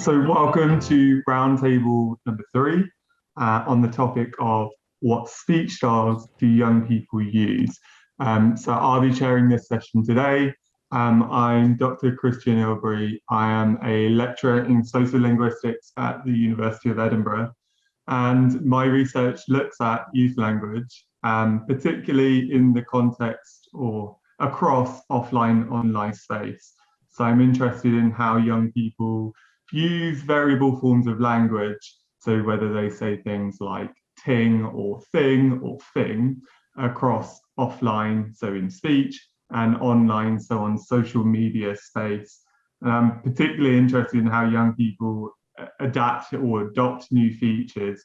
So welcome to Roundtable number 3 on the topic of what speech styles do young people use. So I'll be chairing this session today. I'm Dr. Christian Ilbury. I am a lecturer in sociolinguistics at the University of Edinburgh. And my research looks at youth language, particularly in the context or across offline-online space. So I'm interested in how young people use variable forms of language. So whether they say things like ting or thing across offline, so in speech, and online, so on social media space. And I'm particularly interested in how young people adapt or adopt new features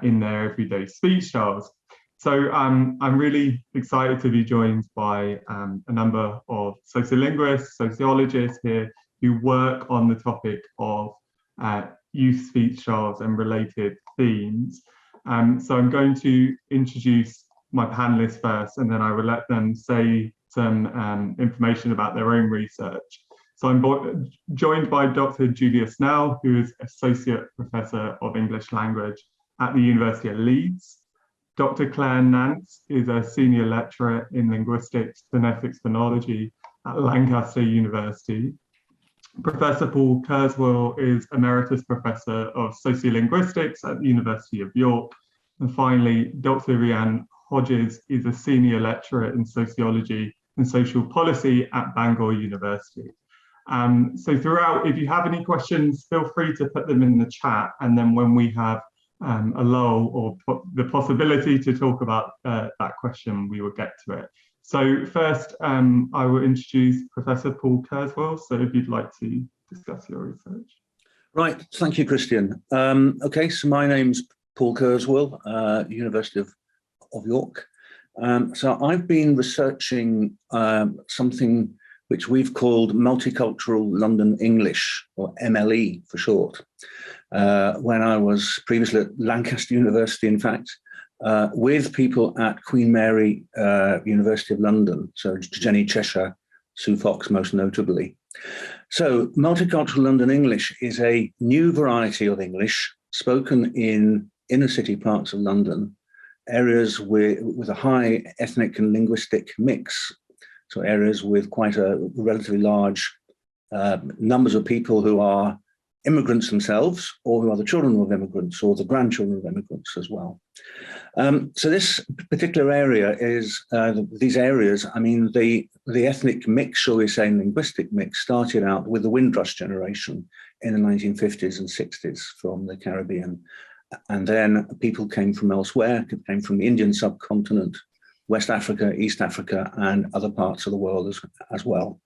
in their everyday speech styles. So I'm really excited to be joined by a number of sociolinguists, sociologists here who work on the topic of youth speech styles and related themes. So I'm going to introduce my panelists first, and then I will let them say some information about their own research. So I'm joined by Dr. Julia Snell, who is Associate Professor of English Language at the University of Leeds. Dr. Claire Nance is a Senior Lecturer in Linguistics, Phonetics, Phonology at Lancaster University. Professor Paul Kurzweil is Emeritus Professor of Sociolinguistics at the University of York. And finally, Dr. Rianne Hodges is a Senior Lecturer in Sociology and Social Policy at Bangor University. So throughout, if you have any questions, feel free to put them in the chat. And then when we have a lull or the possibility to talk about that question, we will get to it. So first, I will introduce Professor Paul Kurzweil. So if you'd like to discuss your research. Right, thank you, Christian. Okay, so my name's Paul Kurzweil, University of York. So I've been researching something which we've called Multicultural London English, or MLE for short, when I was previously at Lancaster University, in fact, with people at Queen Mary University of London, so Jenny Cheshire, Sue Fox most notably. So Multicultural London English is a new variety of English spoken in inner city parts of London, areas with a high ethnic and linguistic mix. So areas with quite a relatively large numbers of people who are immigrants themselves, or who are the children of immigrants, or the grandchildren of immigrants as well. So this particular area is, these areas, I mean, the ethnic mix, shall we say, linguistic mix, started out with the Windrush generation in the 1950s and 60s from the Caribbean. And then people came from elsewhere, came from the Indian subcontinent, West Africa, East Africa, and other parts of the world as well.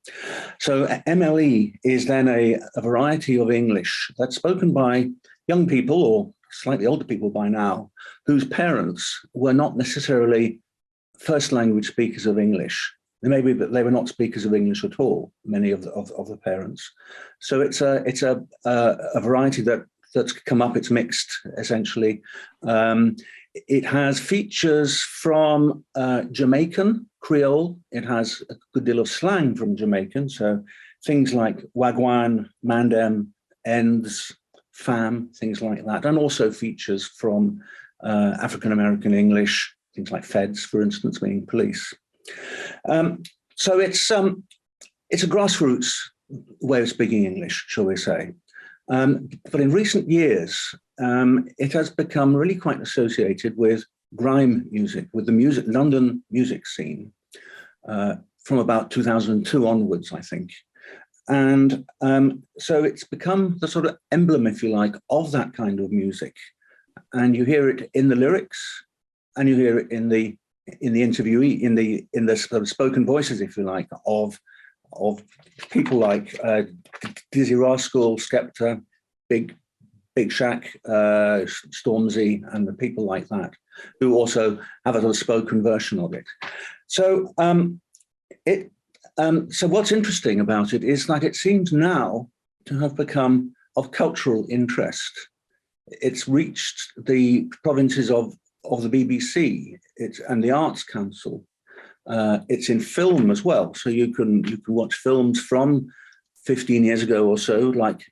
So MLE is then a variety of English that's spoken by young people, or slightly older people by now, whose parents were not necessarily first language speakers of English. They may be, but they were not speakers of English at all, many of the parents. So it's a variety that's come up, it's mixed, essentially. It has features from Jamaican Creole. It has a good deal of slang from Jamaican. So things like wagwan, mandem, ends, fam, things like that. And also features from African-American English, things like feds, for instance, meaning police. So it's a grassroots way of speaking English, shall we say. But in recent years, it has become really quite associated with grime music, with the London music scene from about 2002 onwards, I think. And so it's become the sort of emblem, if you like, of that kind of music. And you hear it in the lyrics, and you hear it in the interviewee, in the sort of spoken voices, if you like, of people like Dizzy Rascal, Skepta, Big Shaq, Stormzy, and the people like that, who also have a sort of spoken version of it. So so what's interesting about it is that it seems now to have become of cultural interest. It's reached the provinces of the BBC and the Arts Council. It's in film as well, so you can watch films from 15 years ago or so, like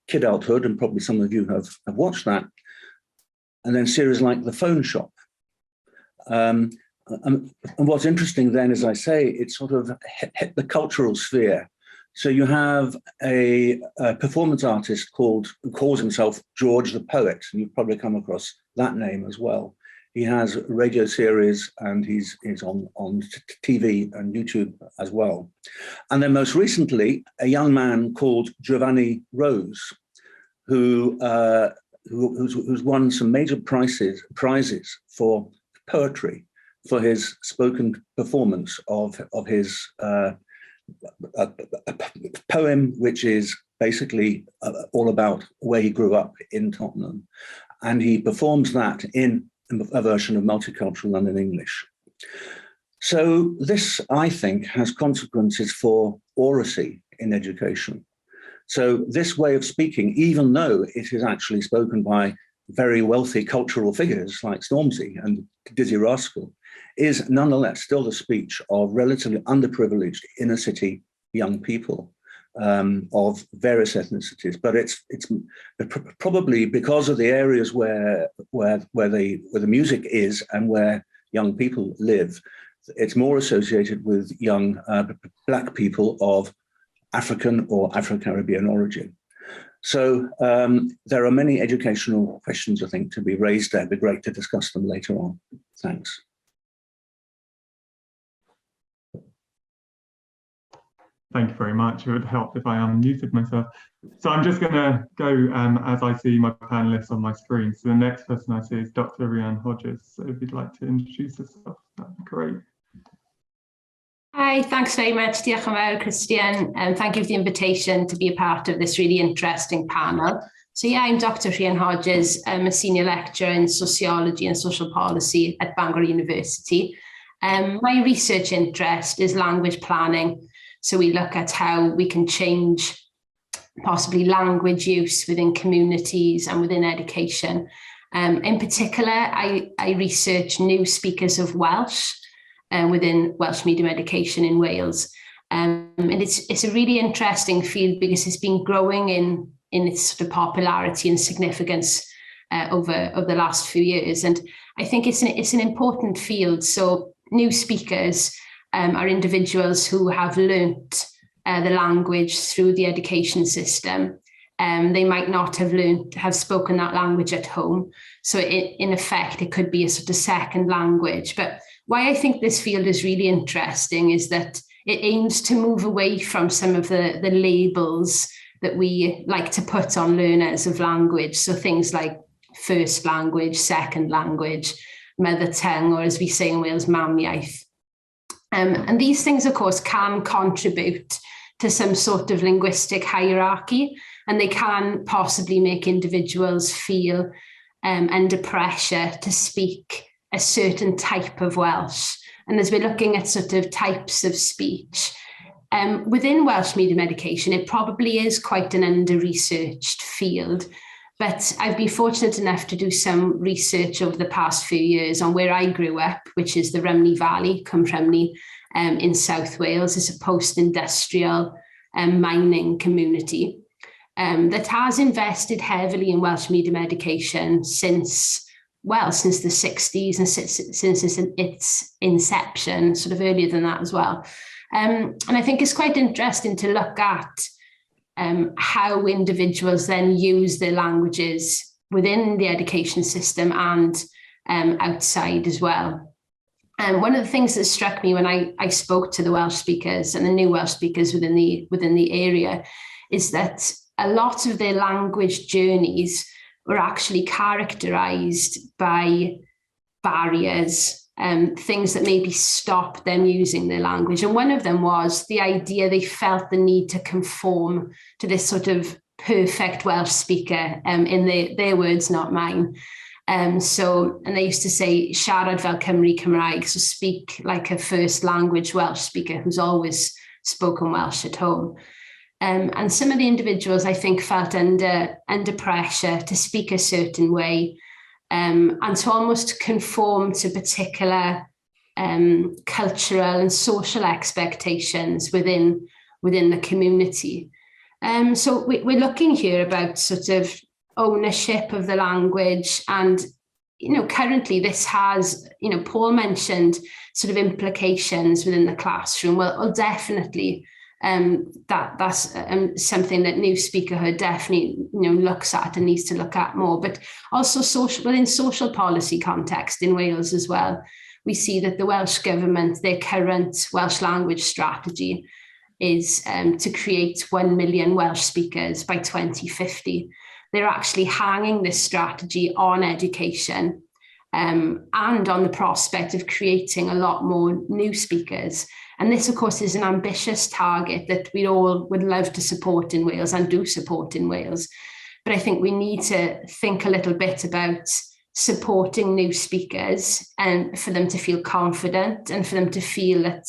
kidulthood, and probably some of you have watched that, and then series like The Phone Shop. And what's interesting then, as I say, it sort of hit the cultural sphere. So you have a performance artist who calls himself George the Poet, and you've probably come across that name as well. He has a radio series, and he's on TV and YouTube as well. And then most recently, a young man called Giovanni Rose, who's won some major prizes for poetry, for his spoken performance of his a poem, which is basically all about where he grew up in Tottenham. And he performs that in a version of Multicultural London English. So this, I think, has consequences for oracy in education. So this way of speaking, even though it is actually spoken by very wealthy cultural figures like Stormzy and Dizzy Rascal, is nonetheless still the speech of relatively underprivileged inner city young people of various ethnicities. But it's probably because of the areas where the music is and where young people live, it's more associated with young Black people of African or Afro-Caribbean origin. So there are many educational questions, I think, to be raised there. It'd be great to discuss them later on. Thanks. Thank you very much. It would help if I unmuted myself. So I'm just going to go as I see my panelists on my screen. So the next person I see is Dr. Rhian Hodges. So if you'd like to introduce yourself, that'd be great. Hi, thanks very much, Diolch yn fawr, Christian, and thank you for the invitation to be a part of this really interesting panel. So yeah, I'm Dr. Rhian Hodges. I'm a senior lecturer in sociology and social policy at Bangor University. My research interest is language planning. So we look at how we can change possibly language use within communities and within education. In particular, I research new speakers of Welsh within Welsh medium education in Wales. And it's a really interesting field because it's been growing in its sort of popularity and significance over the last few years. And I think it's an important field. So new speakers are individuals who have learnt the language through the education system. They might not have spoken that language at home. So in effect, it could be a sort of second language. But why I think this field is really interesting is that it aims to move away from some of the labels that we like to put on learners of language. So things like first language, second language, mother tongue, or as we say in Wales, mamiaith. And these things, of course, can contribute to some sort of linguistic hierarchy, and they can possibly make individuals feel under pressure to speak a certain type of Welsh. And as we're looking at sort of types of speech, within Welsh medium education, it probably is quite an under-researched field. But I've been fortunate enough to do some research over the past few years on where I grew up, which is the Rhymney Valley, Cwm Rhymney, in South Wales. It's a post-industrial mining community that has invested heavily in Welsh medium education since the 60s and since its inception, sort of earlier than that as well. And I think it's quite interesting to look at how individuals then use their languages within the education system and outside as well. And one of the things that struck me when I spoke to the Welsh speakers and the new Welsh speakers within the area is that a lot of their language journeys were actually characterized by barriers, things that maybe stopped them using their language. And one of them was the idea they felt the need to conform to this sort of perfect Welsh speaker, in their words, not mine. And they used to say, siarad fel Cymru Cymraeg, so speak like a first language Welsh speaker who's always spoken Welsh at home. And some of the individuals, I think, felt under pressure to speak a certain way, and to almost conform to particular cultural and social expectations within the community. So we're looking here about sort of ownership of the language, and currently this has, Paul mentioned sort of implications within the classroom. Well, definitely that's something that new speakerhood definitely looks at and needs to look at more, but also within social policy context in Wales as well. We see that the Welsh Government, their current Welsh language strategy is to create 1 million Welsh speakers by 2050. They're actually hanging this strategy on education and on the prospect of creating a lot more new speakers. And this, of course, is an ambitious target that we all would love to support in Wales and do support in Wales. But I think we need to think a little bit about supporting new speakers and for them to feel confident and for them to feel that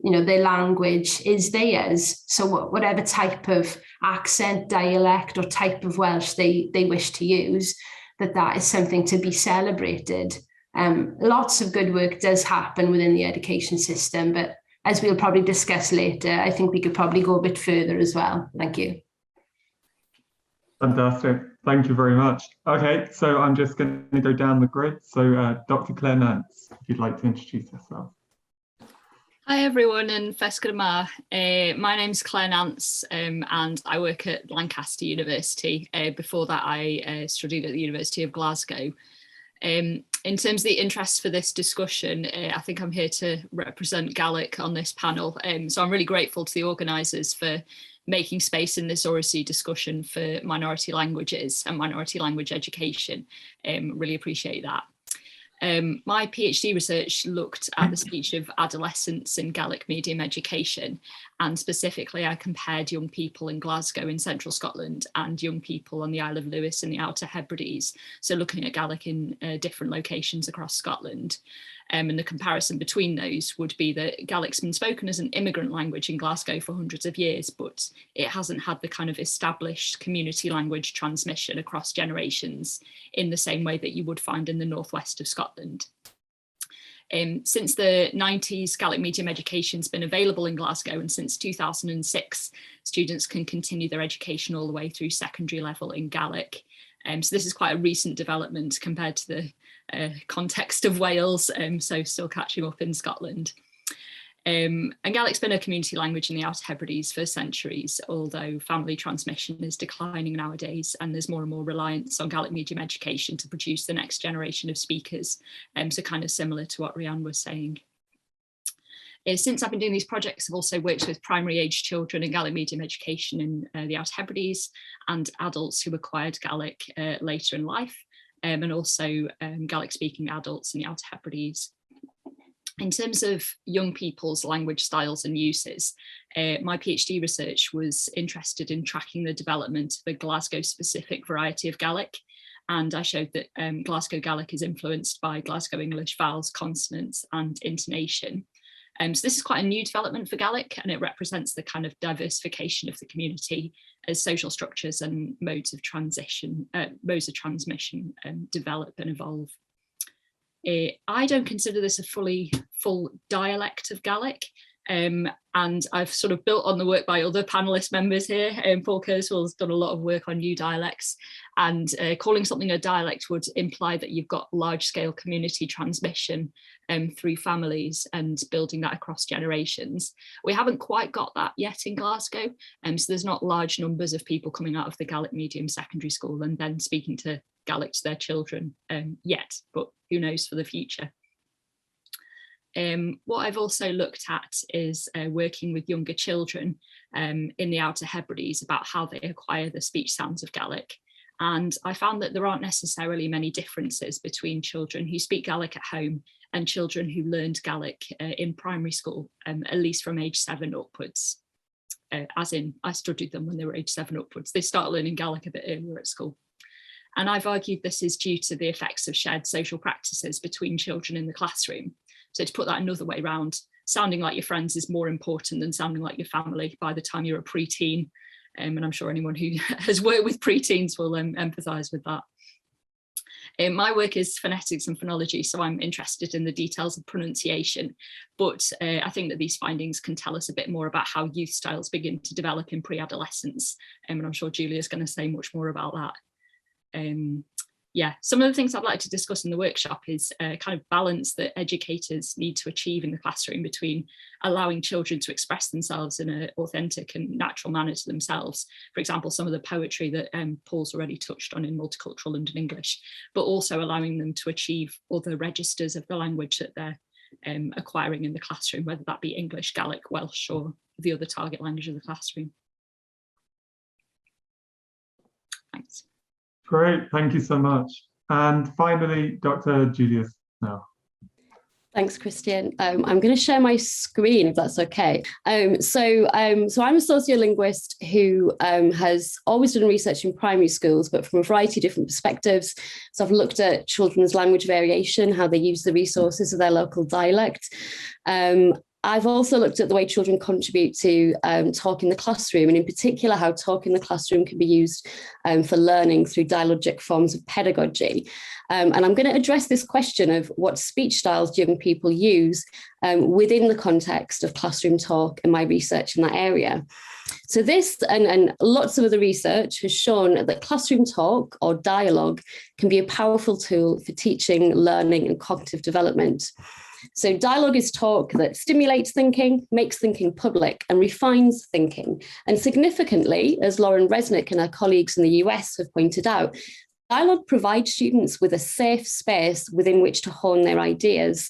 their language is theirs. So whatever type of accent, dialect, or type of Welsh they wish to use, that is something to be celebrated. Lots of good work does happen within the education system, but as we'll probably discuss later, I think we could probably go a bit further as well. Thank you. Fantastic. Thank you very much. Okay, so I'm just going to go down the grid. So Dr. Claire Nance, if you'd like to introduce yourself. Hi everyone, and Fesca Ma. My name's Claire Nance and I work at Lancaster University. Before that I studied at the University of Glasgow. In terms of the interest for this discussion, I think I'm here to represent Gaelic on this panel. So I'm really grateful to the organisers for making space in this Oracy discussion for minority languages and minority language education. Really appreciate that. My PhD research looked at the speech of adolescents in Gaelic medium education, and specifically I compared young people in Glasgow in central Scotland and young people on the Isle of Lewis in the Outer Hebrides, so looking at Gaelic in different locations across Scotland. And the comparison between those would be that Gaelic's been spoken as an immigrant language in Glasgow for hundreds of years, but it hasn't had the kind of established community language transmission across generations in the same way that you would find in the northwest of Scotland. Since the 90s, Gaelic medium education has been available in Glasgow, and since 2006, students can continue their education all the way through secondary level in Gaelic. So this is quite a recent development compared to the context of Wales, so still catching up in Scotland. And Gaelic's been a community language in the Outer Hebrides for centuries, although family transmission is declining nowadays and there's more and more reliance on Gaelic medium education to produce the next generation of speakers, so kind of similar to what Rhian was saying. Since I've been doing these projects, I've also worked with primary age children in Gaelic medium education in the Outer Hebrides and adults who acquired Gaelic later in life, and also Gaelic speaking adults in the Outer Hebrides. In terms of young people's language styles and uses, my PhD research was interested in tracking the development of a Glasgow specific variety of Gaelic. And I showed that Glasgow Gaelic is influenced by Glasgow English vowels, consonants and intonation. So this is quite a new development for Gaelic, and it represents the kind of diversification of the community as social structures and modes of transmission develop and evolve. I don't consider this a full dialect of Gaelic, and I've sort of built on the work by other panelist members here. Paul Kurzweil has done a lot of work on new dialects, and calling something a dialect would imply that you've got large-scale community transmission through families and building that across generations. We haven't quite got that yet in Glasgow, so there's not large numbers of people coming out of the Gaelic medium secondary school and then speaking to Gaelic to their children yet, but who knows for the future. What I've also looked at is working with younger children in the Outer Hebrides about how they acquire the speech sounds of Gaelic. And I found that there aren't necessarily many differences between children who speak Gaelic at home and children who learned Gaelic in primary school, at least from age 7 upwards. As in, I studied them when they were age 7 upwards. They start learning Gaelic a bit earlier at school. And I've argued this is due to the effects of shared social practices between children in the classroom. So to put that another way round, sounding like your friends is more important than sounding like your family by the time you're a preteen. And I'm sure anyone who has worked with preteens will empathise with that. My work is phonetics and phonology, so I'm interested in the details of pronunciation. But I think that these findings can tell us a bit more about how youth styles begin to develop in pre-adolescence. And I'm sure Julia's going to say much more about that. Yeah, some of the things I'd like to discuss in the workshop is kind of balance that educators need to achieve in the classroom between allowing children to express themselves in an authentic and natural manner to themselves. For example, some of the poetry that Paul's already touched on in multicultural London English, but also allowing them to achieve other registers of the language that they're acquiring in the classroom, whether that be English, Gaelic, Welsh, or the other target language of the classroom. Thanks. Great, thank you so much. And finally, Dr. Julia Snell. Thanks, Christian. I'm going to share my screen if that's okay. So I'm a sociolinguist who has always done research in primary schools, but from a variety of different perspectives. So I've looked at children's language variation, how they use the resources of their local dialect. I've also looked at the way children contribute to talk in the classroom, and in particular how talk in the classroom can be used for learning through dialogic forms of pedagogy. And I'm going to address this question of what speech styles young people use within the context of classroom talk and my research in that area. So this and lots of other research has shown that classroom talk or dialogue can be a powerful tool for teaching, learning, and cognitive development. So dialogue is talk that stimulates thinking, makes thinking public, and refines thinking. And significantly, as Lauren Resnick and her colleagues in the US have pointed out, dialogue provides students with a safe space within which to hone their ideas.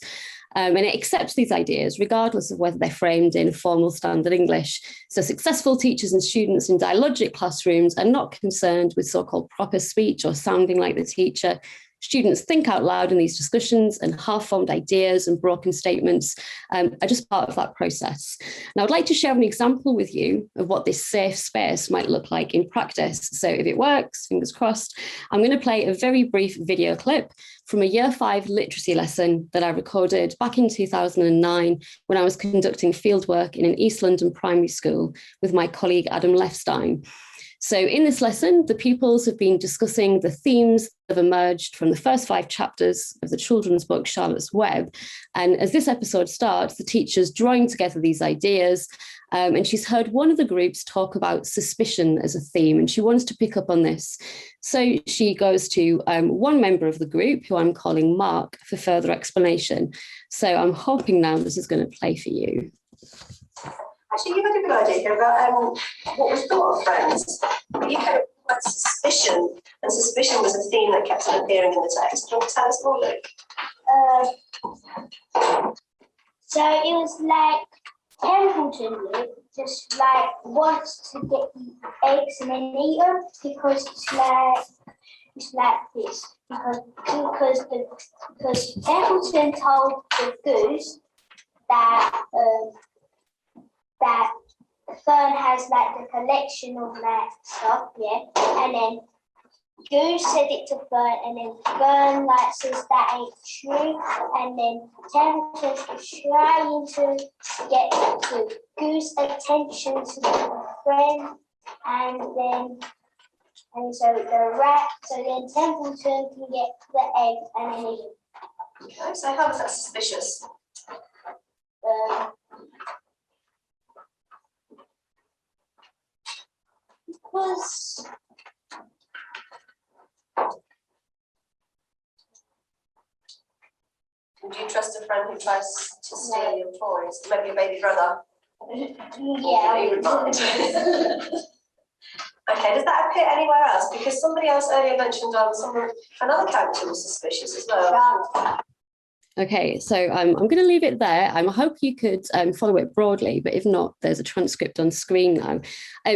And it accepts these ideas regardless of whether they're framed in formal standard English. So successful teachers and students in dialogic classrooms are not concerned with so-called proper speech or sounding like the teacher. Students think out loud in these discussions, and half-formed ideas and broken statements are just part of that process. Now, I'd like to share an example with you of what this safe space might look like in practice. So if it works, fingers crossed, I'm going to play a very brief video clip from a Year 5 literacy lesson that I recorded back in 2009 when I was conducting fieldwork in an East London primary school with my colleague Adam Lefstein. So in this lesson, the pupils have been discussing the themes that have emerged from the first 5 chapters of the children's book, Charlotte's Web. And as this episode starts, the teacher's drawing together these ideas, and she's heard one of the groups talk about suspicion as a theme, and she wants to pick up on this. So she goes to one member of the group, who I'm calling Mark, for further explanation. So I'm hoping now this is going to play for you. Actually, you had a good idea about what was thought of friends. You had about suspicion, and suspicion was a theme that kept on appearing in the text. Do you want to tell us more, Luke? So it was like Templeton just like wants to get the eggs and then eat them because it's like this. Because Templeton told the goose that that Fern has like the collection of like stuff, yeah, and then Goose said it to Fern, and then Fern like says that ain't true, and then Templeton's trying to get the Goose attention to the friend, and so then Templeton can get the egg and then eat it. Okay, so how was that suspicious? Was Would you trust a friend who tries to steal your toys? Maybe your baby brother? yeah. Okay, does that appear anywhere else? Because somebody else earlier mentioned another character was suspicious as well. Okay, so I'm going to leave it there. I hope you could follow it broadly, but if not, there's a transcript on screen now.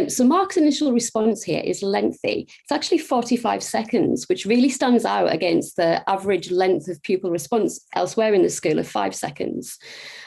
So Mark's initial response here is lengthy. It's actually 45 seconds, which really stands out against the average length of pupil response elsewhere in the school of 5 seconds.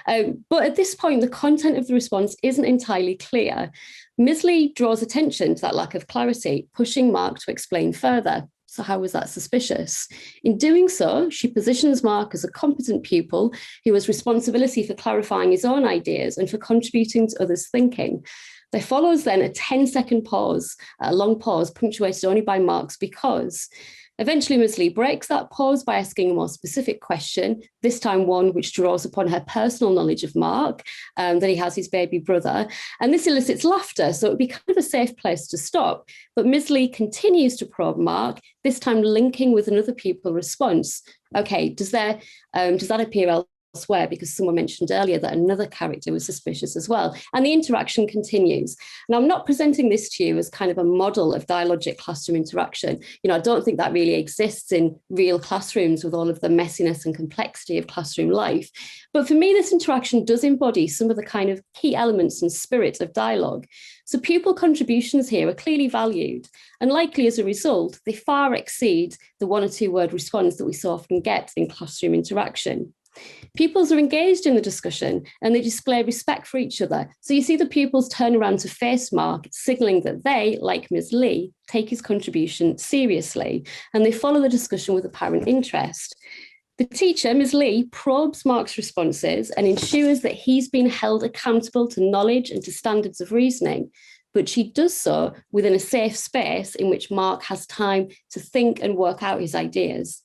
But at this point, the content of the response isn't entirely clear. Ms. Lee draws attention to that lack of clarity, pushing Mark to explain further. So how was that suspicious? In doing so, she positions Mark as a competent pupil who has responsibility for clarifying his own ideas and for contributing to others' thinking. There follows then a 10-second pause, a long pause punctuated only by Mark's because. Eventually, Ms. Lee breaks that pause by asking a more specific question, this time one which draws upon her personal knowledge of Mark, that he has his baby brother. And this elicits laughter, so it would be kind of a safe place to stop. But Ms. Lee continues to probe Mark, this time linking with another pupil response. Okay, does that appear elsewhere? Because someone mentioned earlier that another character was suspicious as well. And the interaction continues. Now, I'm not presenting this to you as kind of a model of dialogic classroom interaction. I don't think that really exists in real classrooms with all of the messiness and complexity of classroom life. But for me, this interaction does embody some of the kind of key elements and spirit of dialogue. So pupil contributions here are clearly valued, and likely as a result, they far exceed the 1 or 2 word response that we so often get in classroom interaction. Pupils are engaged in the discussion and they display respect for each other. So you see the pupils turn around to face Mark, signalling that they, like Ms. Lee, take his contribution seriously, and they follow the discussion with apparent interest. The teacher, Ms. Lee, probes Mark's responses and ensures that he's been held accountable to knowledge and to standards of reasoning, but she does so within a safe space in which Mark has time to think and work out his ideas.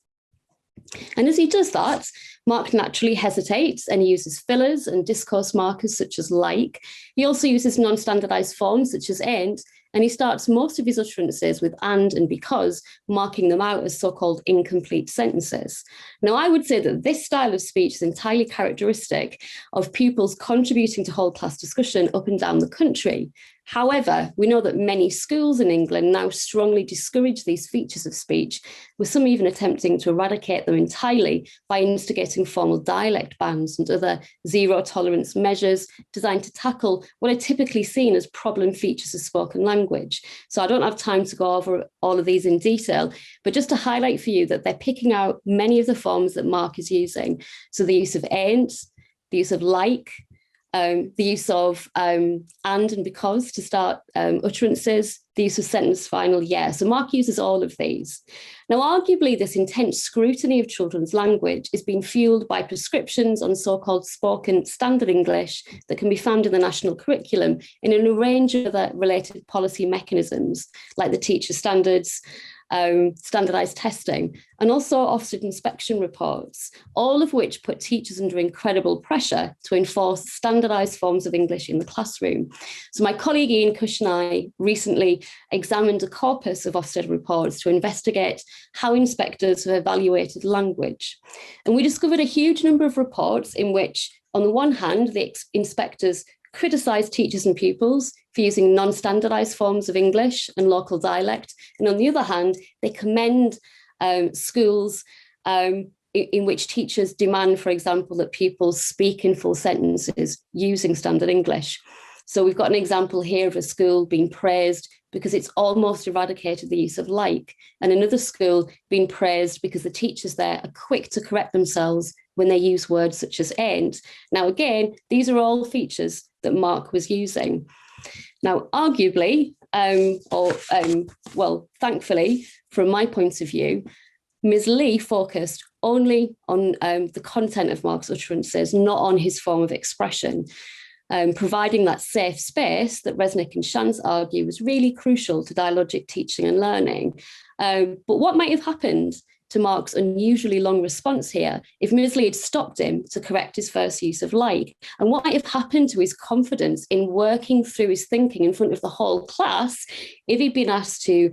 And as he does that, Mark naturally hesitates and he uses fillers and discourse markers such as like. He also uses non-standardized forms such as ain't, and he starts most of his utterances with and because, marking them out as so-called incomplete sentences. Now, I would say that this style of speech is entirely characteristic of pupils contributing to whole class discussion up and down the country. However, we know that many schools in England now strongly discourage these features of speech, with some even attempting to eradicate them entirely by instigating formal dialect bans and other zero tolerance measures designed to tackle what are typically seen as problem features of spoken language. So I don't have time to go over all of these in detail, but just to highlight for you that they're picking out many of the forms that Mark is using. So the use of ain't, the use of like, the use of and because to start utterances, the use of sentence final yeah. So Mark uses all of these. Now, arguably, this intense scrutiny of children's language is being fueled by prescriptions on so-called spoken standard English that can be found in the national curriculum in a range of other related policy mechanisms, like the teacher standards, standardized testing, and also Ofsted inspection reports, all of which put teachers under incredible pressure to enforce standardized forms of English in the classroom. So my colleague Ian Cush and I recently examined a corpus of Ofsted reports to investigate how inspectors have evaluated language. And we discovered a huge number of reports in which, on the one hand, the inspectors criticise teachers and pupils for using non-standardised forms of English and local dialect. And on the other hand, they commend schools in which teachers demand, for example, that pupils speak in full sentences using standard English. So we've got an example here of a school being praised because it's almost eradicated the use of like, and another school being praised because the teachers there are quick to correct themselves when they use words such as ain't. Now, again, these are all features that Mark was using. Now, arguably, thankfully, from my point of view, Ms. Lee focused only on the content of Mark's utterances, not on his form of expression, providing that safe space that Resnick and Shantz argue was really crucial to dialogic teaching and learning. But what might have happened to Mark's unusually long response here if Ms. Lee had stopped him to correct his first use of like? And what might have happened to his confidence in working through his thinking in front of the whole class if he'd been asked to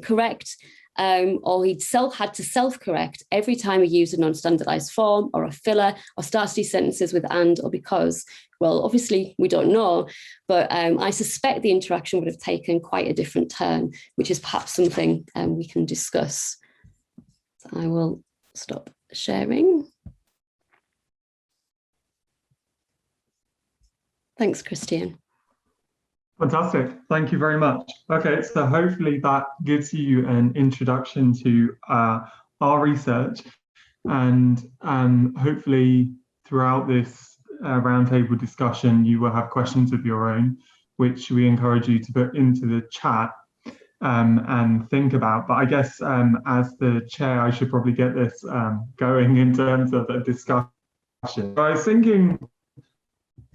correct or he'd had to self-correct every time he used a non-standardized form or a filler or started his sentences with and or because? Well, obviously we don't know, but I suspect the interaction would have taken quite a different turn, which is perhaps something we can discuss. So I will stop sharing. Thanks, Christian. Fantastic. Thank you very much. Okay, so hopefully that gives you an introduction to our research, and hopefully throughout this roundtable discussion, you will have questions of your own, which we encourage you to put into the chat and think about. But I guess as the chair, I should probably get this going in terms of a discussion. I was thinking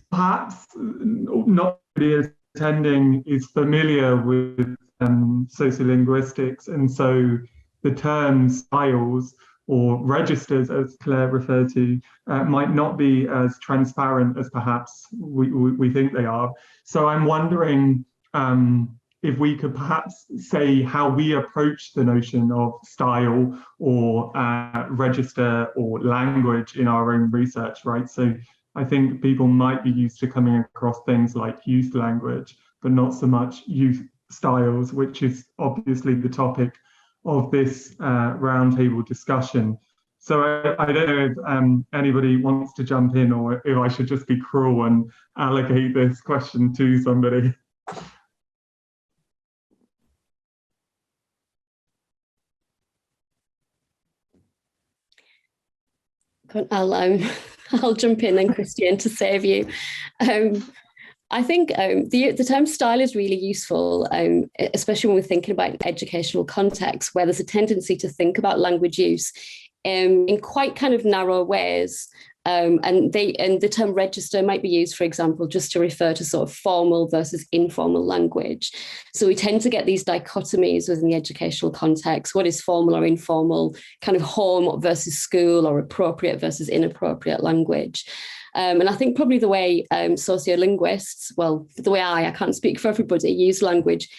perhaps not really attending is familiar with sociolinguistics, and so the term styles or registers, as Claire referred to, might not be as transparent as perhaps we think they are. So I'm wondering if we could perhaps say how we approach the notion of style or register or language in our own research, right? So I think people might be used to coming across things like youth language, but not so much youth styles, which is obviously the topic of this roundtable discussion. So I don't know if anybody wants to jump in, or if I should just be cruel and allocate this question to somebody. I'll jump in then, Christian, to save you. I think the term style is really useful, especially when we're thinking about an educational context where there's a tendency to think about language use in quite kind of narrow ways. And the term register might be used, for example, just to refer to sort of formal versus informal language. So we tend to get these dichotomies within the educational context. What is formal or informal, kind of home versus school, or appropriate versus inappropriate language. And I think probably the way sociolinguists, well, the way I can't speak for everybody, use language,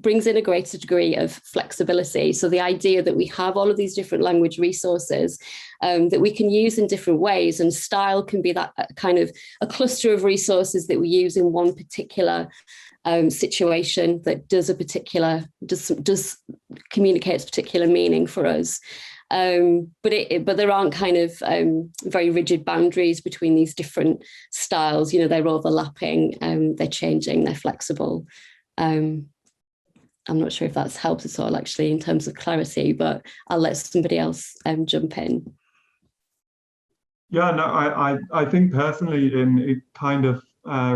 brings in a greater degree of flexibility. So the idea that we have all of these different language resources that we can use in different ways, and style can be that kind of a cluster of resources that we use in one particular situation that does communicates particular meaning for us. But there aren't kind of very rigid boundaries between these different styles. You know, they're overlapping, they're changing, they're flexible. I'm not sure if that's helped at all, actually, in terms of clarity, but I'll let somebody else jump in. Yeah, no, I think personally, it kind of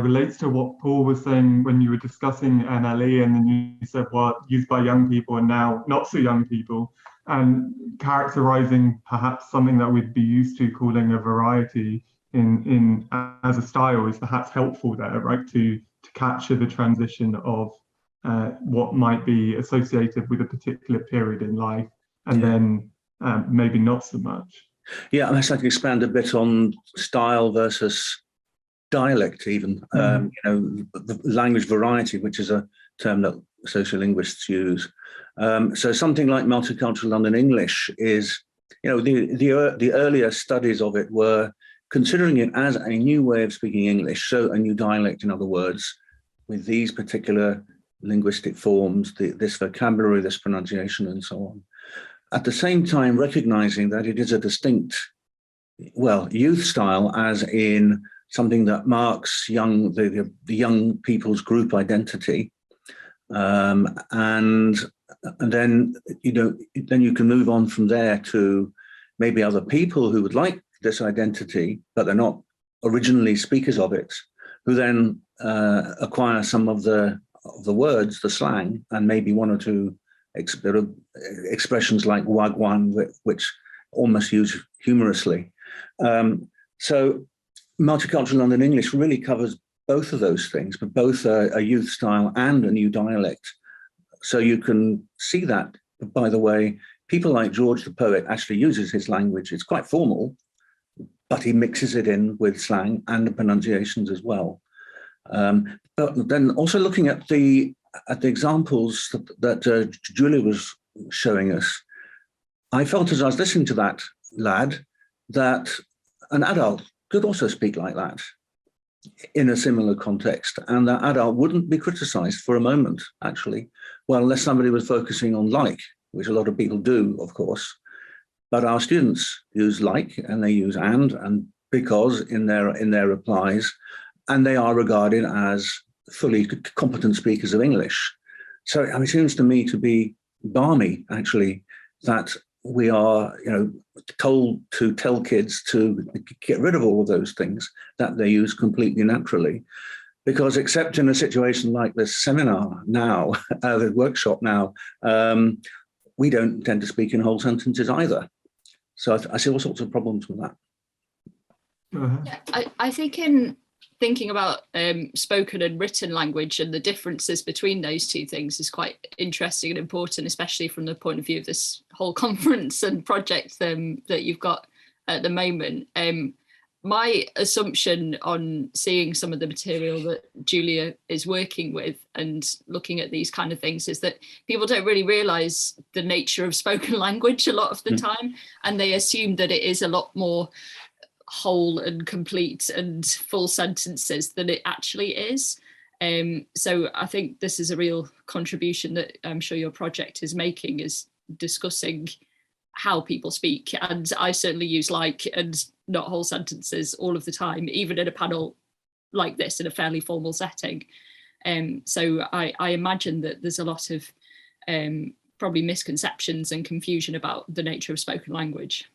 relates to what Paul was saying when you were discussing NLE, and then you said, well, used by young people and now not so young people, and characterizing perhaps something that we'd be used to calling a variety in as a style is perhaps helpful there, right? To capture the transition of what might be associated with a particular period in life, and then maybe not so much. Yeah, unless I can expand a bit on style versus dialect, even. The language variety, which is a term that sociolinguists use. So something like multicultural London English is, the earlier studies of it were considering it as a new way of speaking English, so a new dialect, in other words, with these particular linguistic forms, this vocabulary, this pronunciation, and so on. At the same time, recognizing that it is a distinct, youth style, as in something that marks the young people's group identity, and then you can move on from there to maybe other people who would like this identity, but they're not originally speakers of it, who then acquire some of the words, the slang, and maybe one or two expressions like wagwan, which almost use humorously. So multicultural London English really covers both of those things, but both a youth style and a new dialect. So you can see that, by the way, people like George the poet actually uses his language. It's quite formal, but he mixes it in with slang and the pronunciations as well. But then also looking at the examples that Julia was showing us, I felt as I was listening to that lad that an adult could also speak like that in a similar context, and that adult wouldn't be criticized for a moment, actually. Well, unless somebody was focusing on like, which a lot of people do, of course. But our students use like, and they use and because in their replies, and they are regarded as fully competent speakers of English. So it seems to me to be balmy, actually, that we are, told to tell kids to get rid of all of those things that they use completely naturally. Because except in a situation like this seminar now, the workshop now, we don't tend to speak in whole sentences either. So I see all sorts of problems with that. Yeah, I think in thinking about spoken and written language and the differences between those two things is quite interesting and important, especially from the point of view of this whole conference and project that you've got at the moment. My assumption on seeing some of the material that Julia is working with and looking at these kind of things is that people don't really realise the nature of spoken language a lot of the time, and they assume that it is a lot more whole and complete and full sentences than it actually is. So I think this is a real contribution that I'm sure your project is making, is discussing how people speak. And I certainly use like and not whole sentences all of the time, even in a panel like this in a fairly formal setting. So I imagine that there's a lot of probably misconceptions and confusion about the nature of spoken language.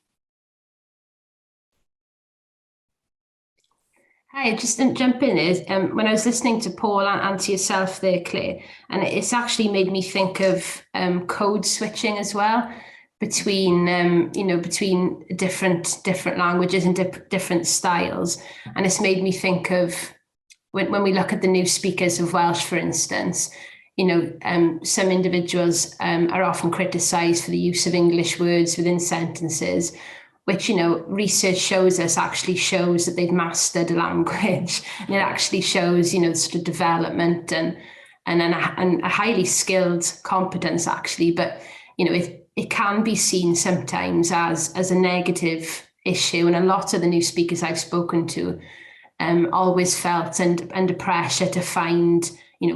Hi, just to jump in is when I was listening to Paul and to yourself there, Claire, and it's actually made me think of code switching as well between between different languages and different styles, and it's made me think of when we look at the new speakers of Welsh, for instance. Some individuals are often criticised for the use of English words within sentences, which, research shows us actually shows that they've mastered a language, and it actually shows, sort of development and a highly skilled competence actually. But, it can be seen sometimes as a negative issue. And a lot of the new speakers I've spoken to always felt under pressure to find,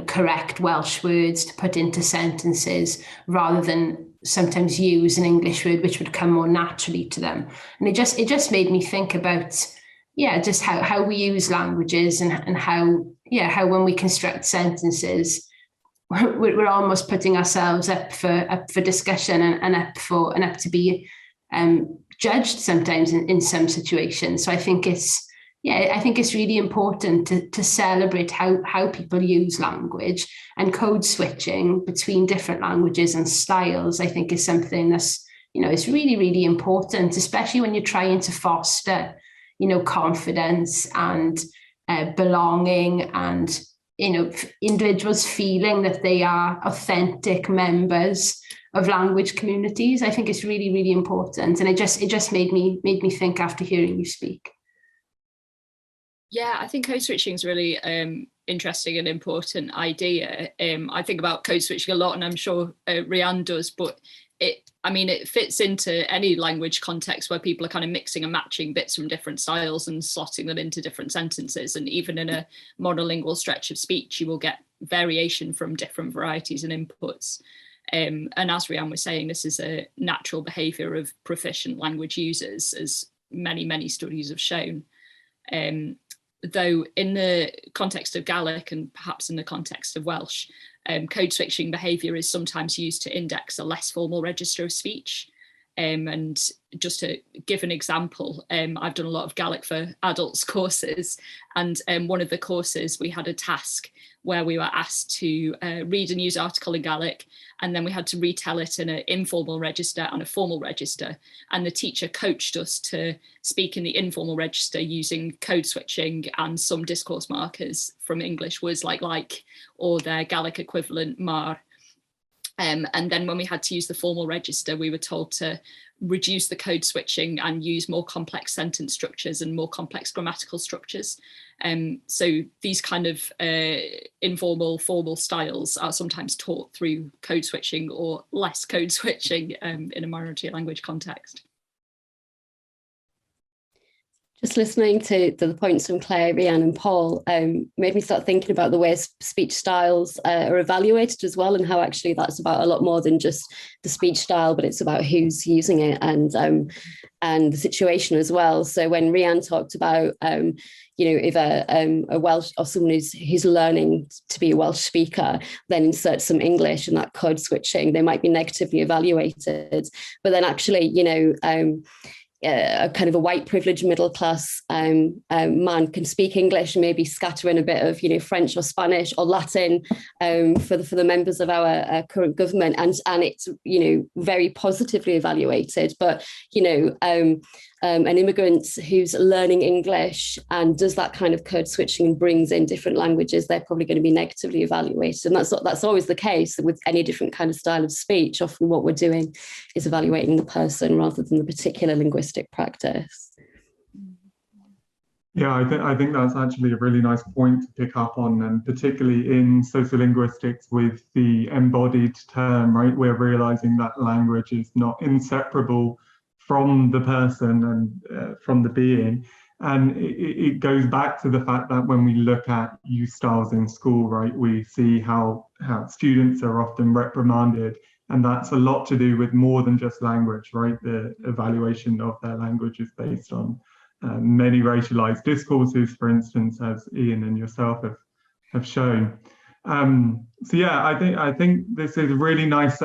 correct Welsh words to put into sentences rather than sometimes use an English word which would come more naturally to them. And it just made me think about, just how we use languages and how when we construct sentences, we're almost putting ourselves up for discussion and up to be judged sometimes in some situations. So I think it's really important to celebrate how people use language, and code switching between different languages and styles, I think, is something that's, is really, really important, especially when you're trying to foster, confidence and belonging and, individuals feeling that they are authentic members of language communities. I think it's really, really important. And it just made me think after hearing you speak. Yeah, I think code switching is really interesting and important idea. I think about code switching a lot, and I'm sure Rhiannon does, but it fits into any language context where people are kind of mixing and matching bits from different styles and slotting them into different sentences. And even in a monolingual stretch of speech, you will get variation from different varieties and inputs. And as Rhiannon was saying, this is a natural behaviour of proficient language users, as many, many studies have shown. Though in the context of Gaelic and perhaps in the context of Welsh, code switching behaviour is sometimes used to index a less formal register of speech. And just to give an example, I've done a lot of Gaelic for adults courses, and one of the courses we had a task where we were asked to read and use article in Gaelic, and then we had to retell it in an informal register and a formal register. And the teacher coached us to speak in the informal register using code switching and some discourse markers from English words like, or their Gaelic equivalent mar. And then when we had to use the formal register, we were told to reduce the code switching and use more complex sentence structures and more complex grammatical structures. So these kind of informal, formal styles are sometimes taught through code switching or less code switching in a minority language context. Just listening to the points from Claire, Rhiannon and Paul made me start thinking about the way speech styles are evaluated as well, and how actually that's about a lot more than just the speech style, but it's about who's using it and the situation as well. So when Rhiannon talked about, if a Welsh or someone who's learning to be a Welsh speaker then insert some English and that code switching, they might be negatively evaluated. But then actually, a kind of a white privileged middle class man can speak English and maybe scatter in a bit of French or Spanish or Latin for the members of our current government, and it's very positively evaluated. But an immigrant who's learning English and does that kind of code switching and brings in different languages, they're probably going to be negatively evaluated. And that's always the case with any different kind of style of speech. Often what we're doing is evaluating the person rather than the particular linguistic practice. Yeah, I think that's actually a really nice point to pick up on, and particularly in sociolinguistics with the embodied term, right? We're realizing that language is not inseparable from the person and from the being. And it goes back to the fact that when we look at use styles in school, right, we see how students are often reprimanded. And that's a lot to do with more than just language, right? The evaluation of their language is based on many racialized discourses, for instance, as Ian and yourself have shown. So yeah, I think this is a really nice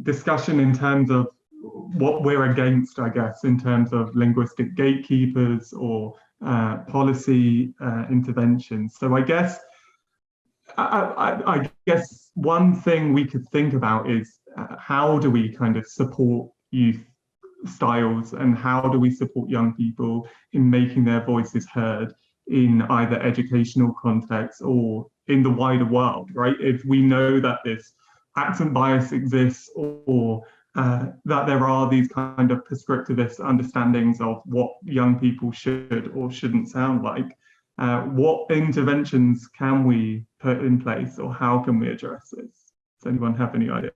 discussion in terms of what we're against, I guess, in terms of linguistic gatekeepers or policy interventions. So I guess one thing we could think about is how do we kind of support youth styles, and how do we support young people in making their voices heard in either educational contexts or in the wider world, right? If we know that this accent bias exists, or that there are these kind of prescriptivist understandings of what young people should or shouldn't sound like, what interventions can we put in place, or how can we address this? Does anyone have any idea?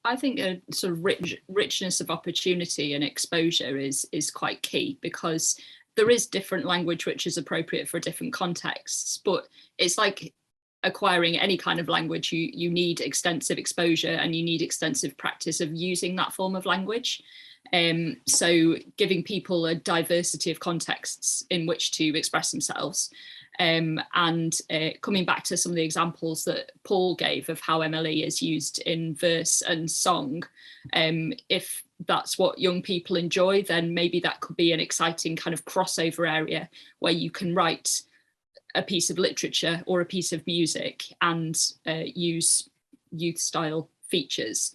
I think a sort of richness of opportunity and exposure is quite key, because there is different language which is appropriate for different contexts, but it's like acquiring any kind of language, you need extensive exposure and you need extensive practice of using that form of language. So giving people a diversity of contexts in which to express themselves. And coming back to some of the examples that Paul gave of how MLE is used in verse and song, if that's what young people enjoy, then maybe that could be an exciting kind of crossover area where you can write a piece of literature or a piece of music and use youth style features.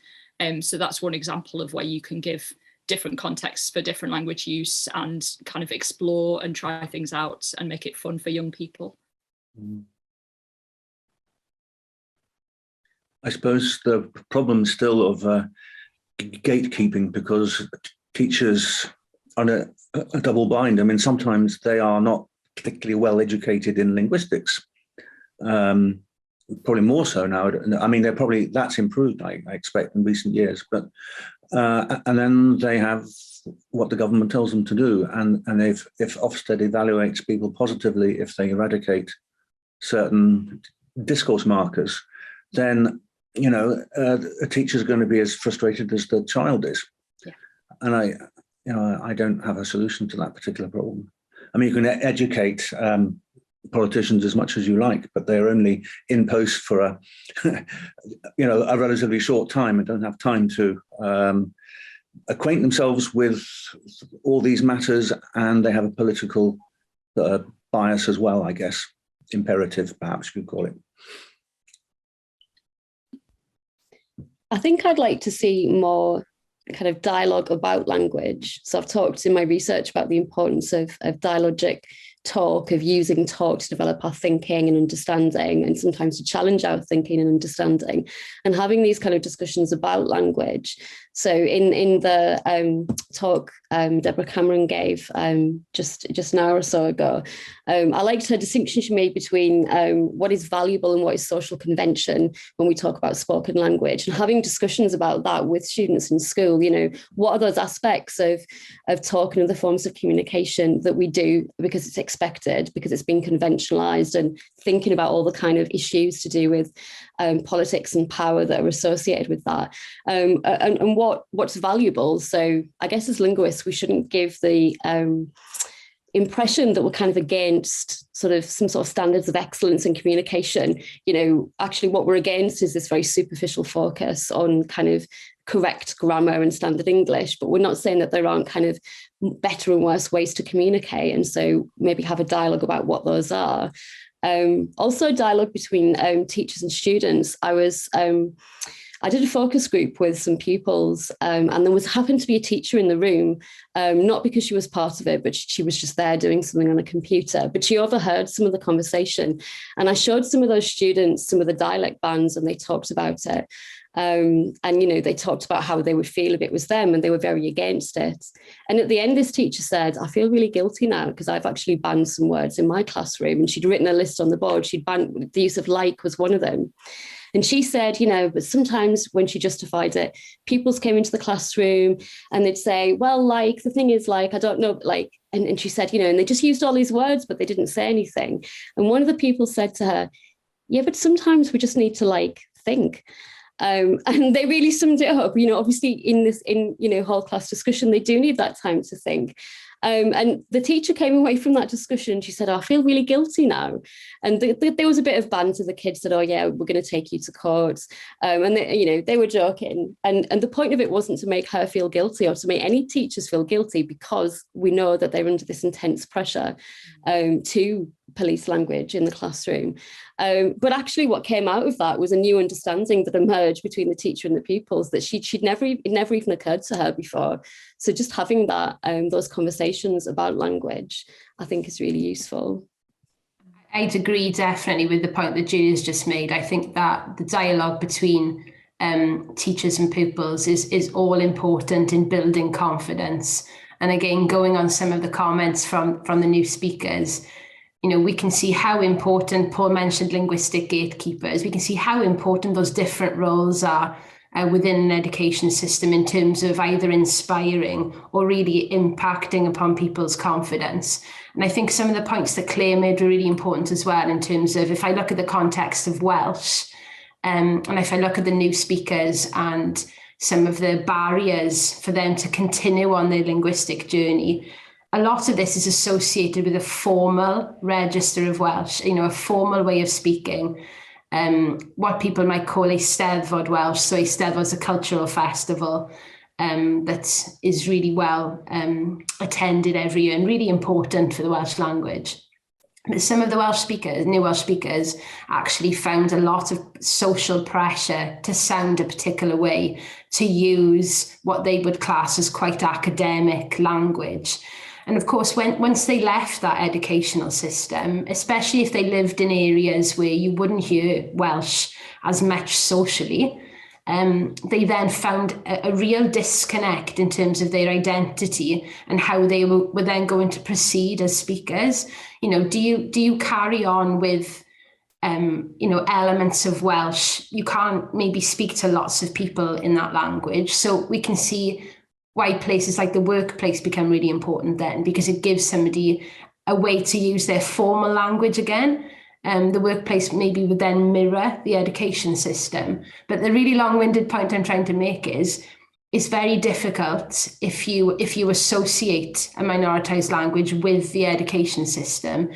So that's one example of where you can give different contexts for different language use and kind of explore and try things out and make it fun for young people. I suppose the problem still of gatekeeping, because teachers are a double bind. I mean, sometimes they are not particularly well educated in linguistics, probably more so now. I mean, that's improved, I expect, in recent years, but and then they have what the government tells them to do. And if Ofsted evaluates people positively, if they eradicate certain discourse markers, then, you know, a teacher's going to be as frustrated as the child is. Yeah. And I don't have a solution to that particular problem. I mean, you can educate politicians as much as you like, but they're only in post for a relatively short time and don't have time to acquaint themselves with all these matters, and they have a political bias as well, I guess, imperative, perhaps you could call it. I think I'd like to see more kind of dialogue about language. So I've talked in my research about the importance of dialogic talk, of using talk to develop our thinking and understanding, and sometimes to challenge our thinking and understanding, and having these kind of discussions about language. So in the talk Deborah Cameron gave just an hour or so ago, I liked her distinction she made between what is valuable and what is social convention when we talk about spoken language, and having discussions about that with students in school. You know, what are those aspects of talk and other forms of communication that we do because it's expected, because it's been conventionalized, and thinking about all the kind of issues to do with politics and power that are associated with that, and what's valuable. So I guess as linguists, we shouldn't give the impression that we're kind of against sort of some sort of standards of excellence in communication. You know, actually what we're against is this very superficial focus on kind of correct grammar and standard English, but we're not saying that there aren't kind of better and worse ways to communicate. And so maybe have a dialogue about what those are. Also dialogue between teachers and students. I was I did a focus group with some pupils, and there happened to be a teacher in the room, not because she was part of it, but she was just there doing something on a computer. But she overheard some of the conversation, and I showed some of those students some of the dialect bands, and they talked about it. And, they talked about how they would feel if it was them, and they were very against it. And at the end, this teacher said, I feel really guilty now because I've actually banned some words in my classroom. And she'd written a list on the board. She'd banned the use of like was one of them. And she said, but sometimes when she justified it, pupils came into the classroom and they'd say, well, like, the thing is, like, I don't know, like, and she said, and they just used all these words, but they didn't say anything. And one of the people said to her, yeah, but sometimes we just need to, like, think. And they really summed it up, obviously in whole class discussion, they do need that time to think. And the teacher came away from that discussion. She said, I feel really guilty now. And there was a bit of banter. The kids said, oh, yeah, we're going to take you to court. And they were joking. And the point of it wasn't to make her feel guilty or to make any teachers feel guilty, because we know that they're under this intense pressure to police language in the classroom. But actually what came out of that was a new understanding that emerged between the teacher and the pupils that it never even occurred to her before. So just having that, those conversations about language, I think is really useful. I'd agree definitely with the point that Julia's just made. I think that the dialogue between teachers and pupils is all important in building confidence. And again, going on some of the comments from the new speakers, we can see how important, Paul mentioned linguistic gatekeepers, we can see how important those different roles are within an education system in terms of either inspiring or really impacting upon people's confidence. And I think some of the points that Claire made were really important as well, in terms of, if I look at the context of Welsh, and if I look at the new speakers and some of the barriers for them to continue on their linguistic journey, a lot of this is associated with a formal register of Welsh, a formal way of speaking, what people might call a Steddfod Welsh. So a Steddfod is a cultural festival that is really well attended every year and really important for the Welsh language. But some of the new Welsh speakers actually found a lot of social pressure to sound a particular way, to use what they would class as quite academic language. And of course, once they left that educational system, especially if they lived in areas where you wouldn't hear Welsh as much socially, they then found a real disconnect in terms of their identity and how they were then going to proceed as speakers. Do you carry on with elements of Welsh? You can't maybe speak to lots of people in that language. So we can see why places like the workplace become really important then, because it gives somebody a way to use their formal language again. The workplace maybe would then mirror the education system. But the really long-winded point I'm trying to make is, it's very difficult if you associate a minoritized language with the education system.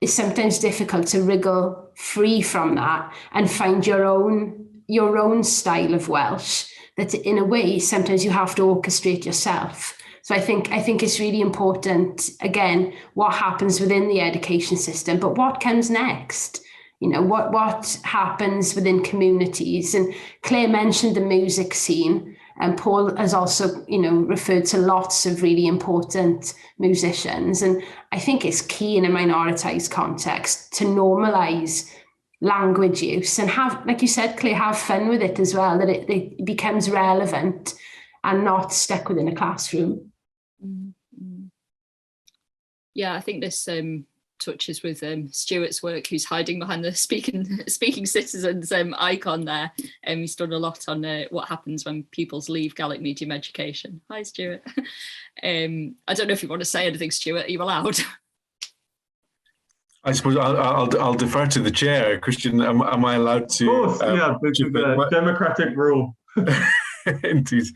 It's sometimes difficult to wriggle free from that and find your own style of Welsh that, in a way, sometimes you have to orchestrate yourself. So I think it's really important, again, what happens within the education system, but what comes next? What happens within communities? And Claire mentioned the music scene, and Paul has also, referred to lots of really important musicians. And I think it's key in a minoritized context to normalize language use and have, like you said, Claire, have fun with it as well, that it becomes relevant and not stuck within a classroom. Yeah, I think this touches with Stuart's work, who's hiding behind the Speaking Citizens icon there. He's done a lot on what happens when pupils leave Gaelic medium education. Hi, Stuart. I don't know if you want to say anything, Stuart. Are you allowed? I suppose I'll defer to the chair. Christian, am I allowed to? Of course, yeah, this is a democratic rule. Indeed.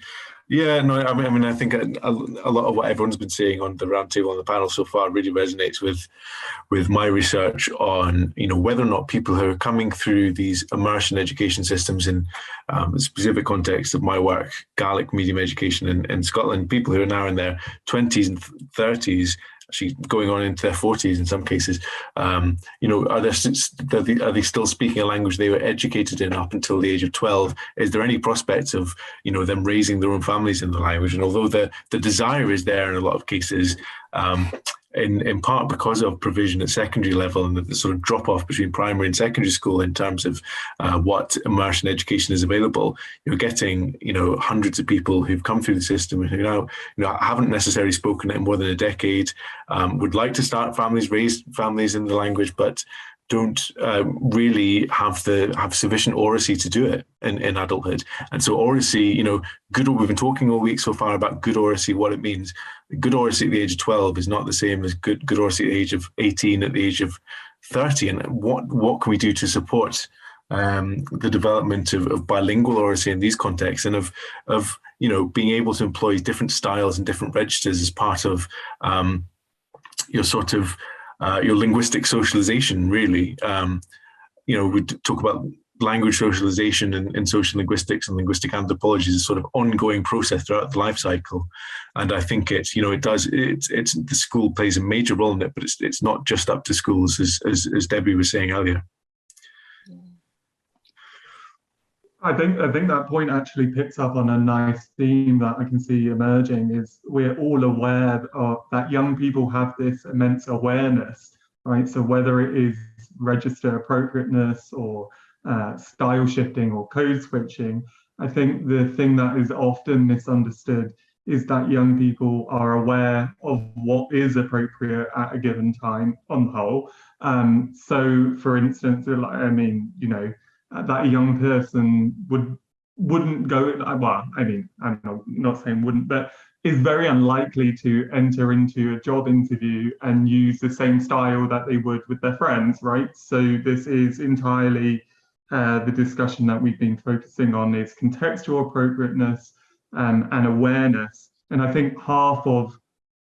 Yeah, no, I mean, I think a lot of what everyone's been saying on the roundtable, on the panel so far, really resonates with my research on, whether or not people who are coming through these immersion education systems in the specific context of my work, Gaelic medium education in Scotland, people who are now in their 20s and 30s, actually going on into their 40s in some cases, are they still speaking a language they were educated in up until the age of 12? Is there any prospect of them raising their own families in the language? And although the desire is there in a lot of cases, in part because of provision at secondary level and the sort of drop off between primary and secondary school in terms of what immersion education is available, getting hundreds of people who've come through the system and who now haven't necessarily spoken it in more than a decade, would like to start families, raise families in the language, but don't really have sufficient oracy to do it in adulthood. And so oracy, we've been talking all week so far about good oracy, what it means. Good oracy at the age of 12 is not the same as good oracy at the age of 18, at the age of 30. And what can we do to support the development of bilingual oracy in these contexts, and of being able to employ different styles and different registers as part of your linguistic socialization, really. We talk about language socialization in social linguistics and linguistic anthropology as a sort of ongoing process throughout the life cycle. And I think the school plays a major role in it, but it's not just up to schools, as Debbie was saying earlier. I think that point actually picks up on a nice theme that I can see emerging, is we're all aware of that young people have this immense awareness, right? So whether it is register appropriateness or style shifting or code switching, I think the thing that is often misunderstood is that young people are aware of what is appropriate at a given time on the whole. So for instance, that a young person wouldn't go, well, I'm not saying wouldn't, but is very unlikely to enter into a job interview and use the same style that they would with their friends, right? So this is entirely the discussion that we've been focusing on, is contextual appropriateness and awareness. And I think half of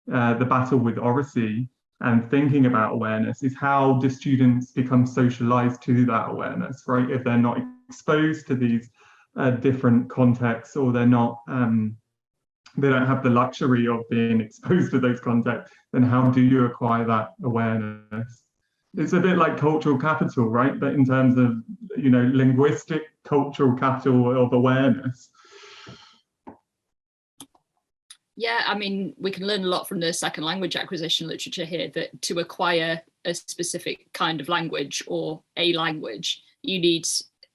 the battle with oracy and thinking about awareness is how do students become socialized to that awareness, right? If they're not exposed to these different contexts, or they're not, they don't have the luxury of being exposed to those contexts, then how do you acquire that awareness? It's a bit like cultural capital, right? But in terms of, linguistic cultural capital of awareness. Yeah, we can learn a lot from the second language acquisition literature here, that to acquire a specific kind of language or a language, you need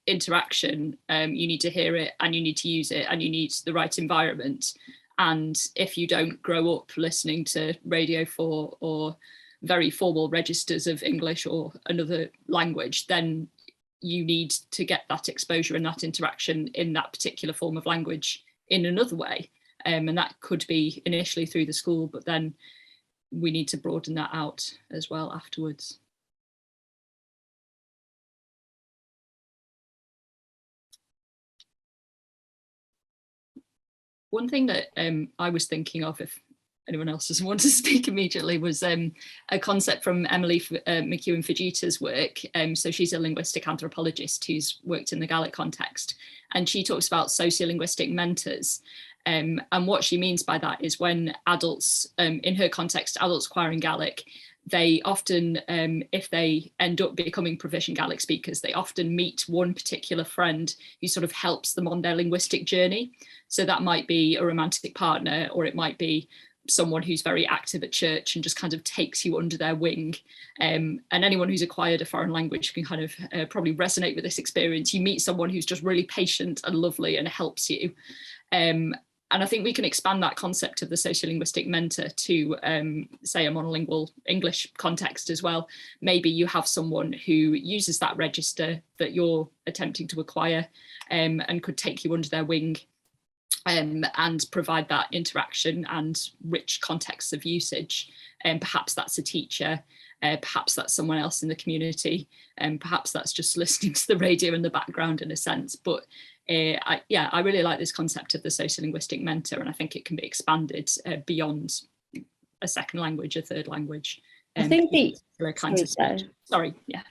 interaction, you need to hear it and you need to use it and you need the right environment. And if you don't grow up listening to Radio 4 or very formal registers of English or another language, then you need to get that exposure and that interaction in that particular form of language in another way. And that could be initially through the school, but then we need to broaden that out as well afterwards. One thing that I was thinking of, if anyone else doesn't want to speak immediately, was a concept from Emily McEwen-Fujita's work. So she's a linguistic anthropologist who's worked in the Gaelic context, and she talks about sociolinguistic mentors. And what she means by that is when adults, in her context, adults acquiring Gaelic, they often, if they end up becoming proficient Gaelic speakers, they often meet one particular friend who sort of helps them on their linguistic journey. So that might be a romantic partner, or it might be someone who's very active at church and just kind of takes you under their wing. And anyone who's acquired a foreign language can kind of probably resonate with this experience. You meet someone who's just really patient and lovely and helps you. And I think we can expand that concept of the sociolinguistic mentor to, say, a monolingual English context as well. Maybe you have someone who uses that register that you're attempting to acquire, and could take you under their wing, and provide that interaction and rich contexts of usage. And perhaps that's a teacher, perhaps that's someone else in the community, and perhaps that's just listening to the radio in the background in a sense. But I really like this concept of the sociolinguistic mentor, and I think it can be expanded beyond a second language, a third language. I think Sorry, yeah.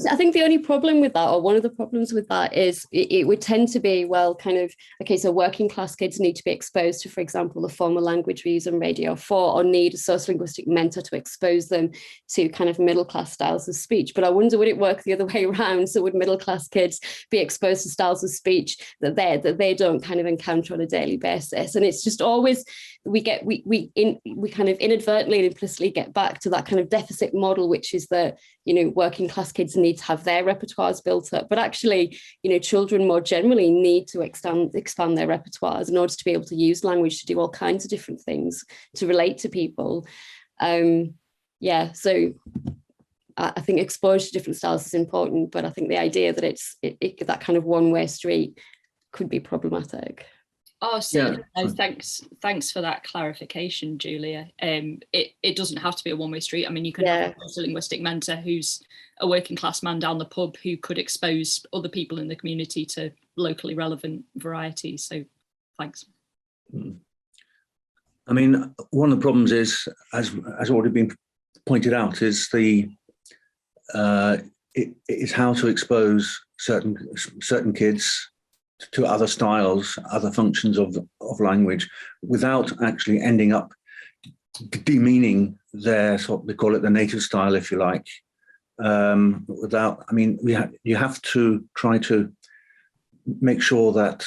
I think the only problem with that, or one of the problems with that, is it would tend to be, well, kind of, okay, so working class kids need to be exposed to, for example, the formal language we use on Radio 4, or need a sociolinguistic mentor to expose them to kind of middle class styles of speech. But I wonder, would it work the other way around? So would middle class kids be exposed to styles of speech that they don't kind of encounter on a daily basis? And it's just always, we kind of inadvertently and implicitly get back to that kind of deficit model, which is that, you know, working class kids need to have their repertoires built up, but actually, you know, children more generally need to expand their repertoires in order to be able to use language to do all kinds of different things, to relate to people. Yeah, so I think exposure to different styles is important, but I think the idea that it's that kind of one-way street could be problematic. Oh, so yeah. Thanks for that clarification, Julia. It doesn't have to be a one-way street. I mean, you can have a linguistic mentor who's a working class man down the pub who could expose other people in the community to locally relevant varieties. So thanks. I mean, one of the problems is, as already been pointed out, is is how to expose certain kids to other styles, other functions of language, without actually ending up demeaning their, they call it the native style, if you like. Without, I mean, you have to try to make sure that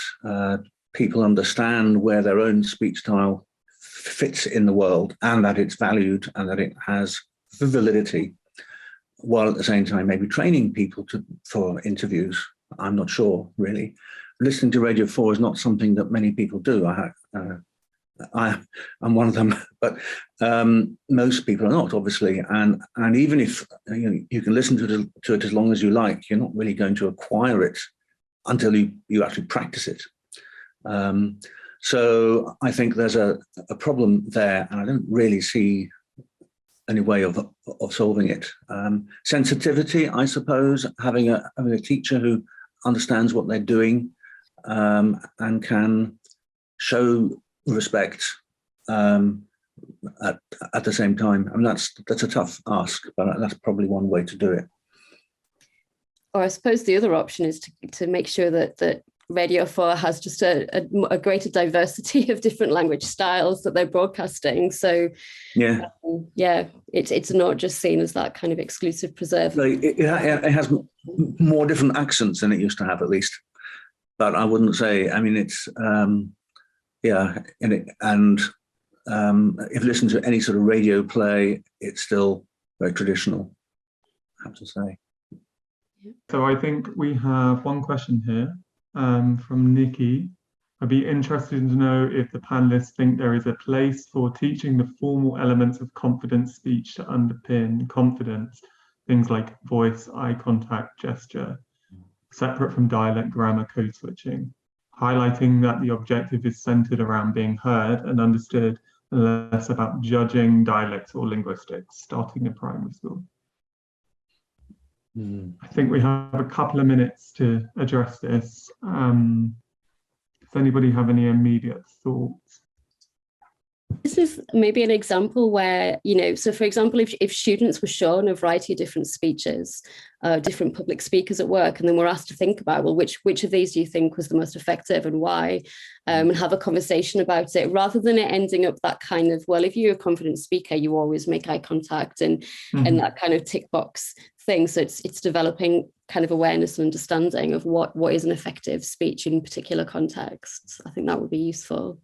people understand where their own speech style fits in the world, and that it's valued and that it has validity, while at the same time maybe training people for interviews. I'm not sure, really. Listening to Radio 4 is not something that many people do. I'm one of them, but most people are not, obviously. And even if you can listen to it as long as you like, you're not really going to acquire it until you actually practice it. So I think there's a problem there, and I don't really see any way of solving it. Sensitivity, I suppose, having a teacher who understands what they're doing and can show respect at the same time. I mean, that's a tough ask, but that's probably one way to do it. Or I suppose the other option is to make sure that Radio 4 has just a greater diversity of different language styles that they're broadcasting. So it's not just seen as that kind of exclusive preserve. So it has more different accents than it used to have, at least. But I wouldn't say, I mean, it's, if you listen to any sort of radio play, it's still very traditional, I have to say. So I think we have one question here from Nikki. I'd be interested to know if the panelists think there is a place for teaching the formal elements of confident speech to underpin confidence, things like voice, eye contact, gesture, separate from dialect, grammar, code switching, highlighting that the objective is centered around being heard and understood and less about judging dialects or linguistics, starting in primary school. I think we have a couple of minutes to address this. Does anybody have any immediate thoughts? This is maybe an example where, so for example, if students were shown a variety of different speeches, different public speakers at work, and then we're asked to think about, well, which of these do you think was the most effective and why, and have a conversation about it, rather than it ending up that kind of, well, if you're a confident speaker, you always make eye contact and that kind of tick box thing. So it's developing kind of awareness and understanding of what is an effective speech in particular contexts. I think that would be useful.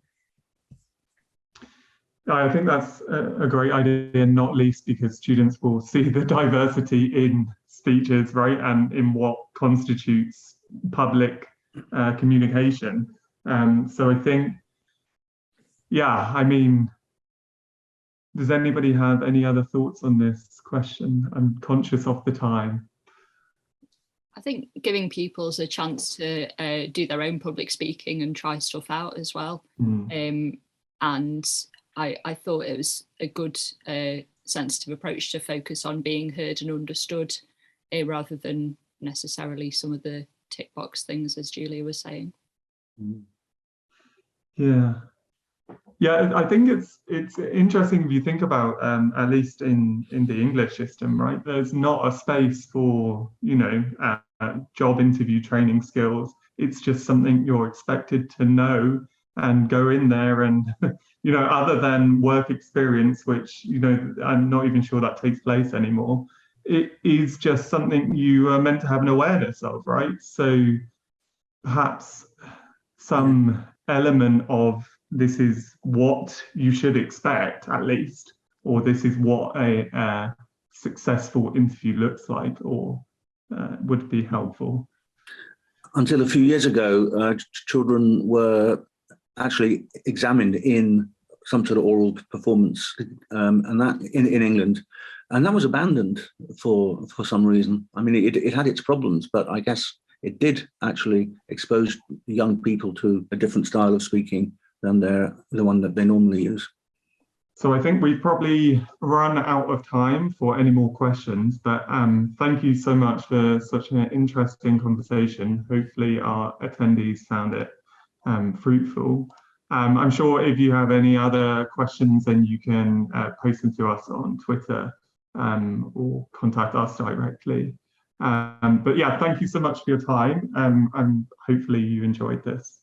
I think that's a great idea, not least because students will see the diversity in speeches, right, and in what constitutes public communication. So I think, I mean, does anybody have any other thoughts on this question? I'm conscious of the time. I think giving pupils a chance to do their own public speaking and try stuff out as well. And I thought it was a good sensitive approach to focus on being heard and understood rather than necessarily some of the tick box things, as Julia was saying. Yeah, I think it's interesting if you think about at least in the English system, right? There's not a space for, you know, job interview training skills. It's just something you're expected to know and go in there and, you know, other than work experience, which, you know, I'm not even sure that takes place anymore. It is just something you are meant to have an awareness of, right? So perhaps some element of this is what you should expect, at least, or this is what a successful interview looks like, or would be helpful. Until a few years ago, children were actually examined in some sort of oral performance, and that in England, and that was abandoned for some reason. I mean, it had its problems, but I guess it did actually expose young people to a different style of speaking than the one that they normally use. So I think we've probably run out of time for any more questions, but thank you so much for such an interesting conversation. Hopefully our attendees found it fruitful. I'm sure if you have any other questions, then you can post them to us on Twitter or contact us directly. But yeah, thank you so much for your time, and hopefully you enjoyed this.